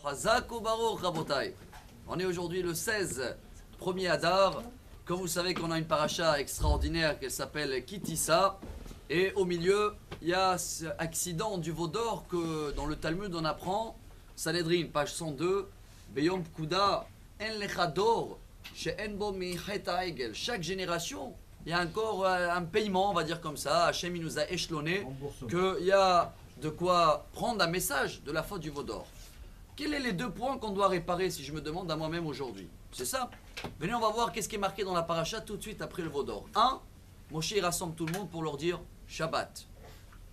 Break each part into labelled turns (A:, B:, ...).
A: Chazak ou Baruch Rabotai. On est aujourd'hui le 16, premier Adar. Comme vous savez qu'on a une paracha extraordinaire qui s'appelle Kitissa. Et au milieu, il y a cet accident du veau d'or que dans le Talmud on apprend. Sanhedrin, page 102. Beyom Pkuda, En Lechador, She'en Bo Michet Ha'egel. Chaque génération, il y a encore un paiement, on va dire comme ça. Hachem il nous a échelonné qu'il y a de quoi prendre un message de la faute du veau d'or. Quels sont les deux points qu'on doit réparer si je me demande à moi-même aujourd'hui? C'est ça. Venez, on va voir qu'est-ce qui est marqué dans la paracha tout de suite après le veau d'or. 1. Moshe rassemble tout le monde pour leur dire Shabbat.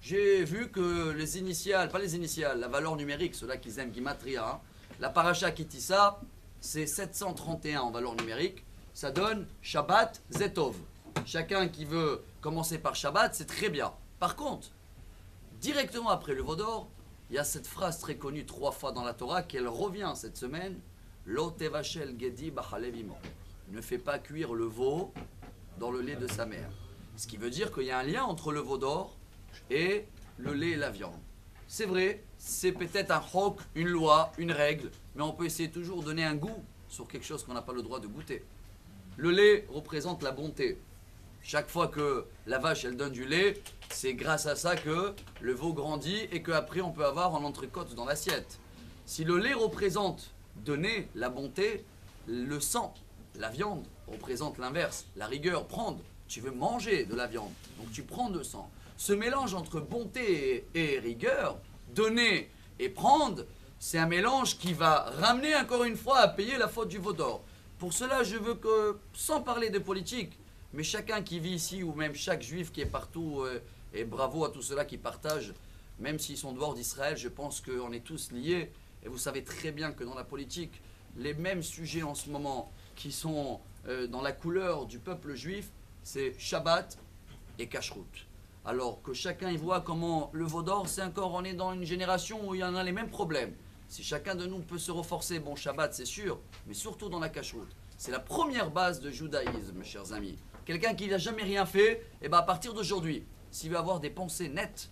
A: J'ai vu que les initiales, pas les initiales, la valeur numérique, ceux-là qui aiment Gimatria, hein, la paracha Kitissa, c'est 731 en valeur numérique. Ça donne Shabbat Zetov. Chacun qui veut commencer par Shabbat, c'est très bien. Par contre, directement après le veau d'or, il y a cette phrase très connue 3 fois dans la Torah qu'elle revient cette semaine. Lo tevashel gedi b'chalev imo. Ne fais pas cuire le veau dans le lait de sa mère. Ce qui veut dire qu'il y a un lien entre le veau d'or et le lait et la viande. C'est vrai, c'est peut-être un chok, une loi, une règle, mais on peut essayer toujours de donner un goût sur quelque chose qu'on n'a pas le droit de goûter. Le lait représente la bonté. Chaque fois que la vache elle donne du lait, c'est grâce à ça que le veau grandit et qu'après on peut avoir un entrecôte dans l'assiette. Si le lait représente donner la bonté, le sang, la viande représente l'inverse, la rigueur, prendre. Tu veux manger de la viande, donc tu prends le sang. Ce mélange entre bonté et rigueur, donner et prendre, c'est un mélange qui va ramener encore une fois à payer la faute du veau d'or. Pour cela, je veux que, sans parler de politique, mais chacun qui vit ici, ou même chaque juif qui est partout, et bravo à tous ceux-là qui partagent, même s'ils sont dehors d'Israël, je pense qu'on est tous liés. Et vous savez très bien que dans la politique, les mêmes sujets en ce moment qui sont dans la couleur du peuple juif, c'est Shabbat et Kashrut. Alors que chacun y voit comment le veau d'or, c'est encore, on est dans une génération où il y en a les mêmes problèmes. Si chacun de nous peut se renforcer, bon Shabbat c'est sûr, mais surtout dans la Kashrut. C'est la première base de judaïsme, mes chers amis. Quelqu'un qui n'a jamais rien fait, et bien à partir d'aujourd'hui, s'il veut avoir des pensées nettes,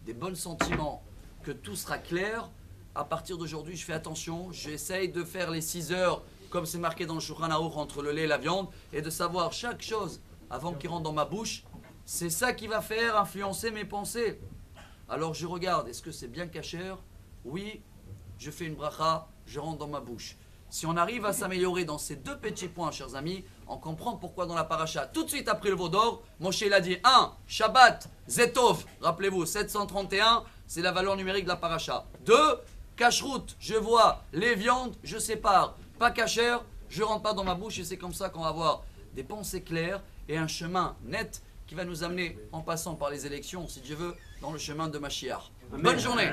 A: des bons sentiments, que tout sera clair, à partir d'aujourd'hui, je fais attention, j'essaye de faire les 6 heures, comme c'est marqué dans le Shulchan Aruch, entre le lait et la viande, et de savoir chaque chose avant qu'il rentre dans ma bouche. C'est ça qui va faire influencer mes pensées. Alors je regarde, est-ce que c'est bien kasher? Oui, je fais une bracha, je rentre dans ma bouche. Si on arrive à s'améliorer dans ces deux petits points, chers amis, on comprend pourquoi dans la paracha, tout de suite après le veau d'or, Moshe l'a dit 1. Shabbat, Zetov, rappelez-vous, 731, c'est la valeur numérique de la paracha. 2. Kashrut, je vois les viandes, je sépare. Pas kasher, je rentre pas dans ma bouche et c'est comme ça qu'on va avoir des pensées claires et un chemin net qui va nous amener, en passant par les élections, si Dieu veut, dans le chemin de Mashiach. Bonne journée.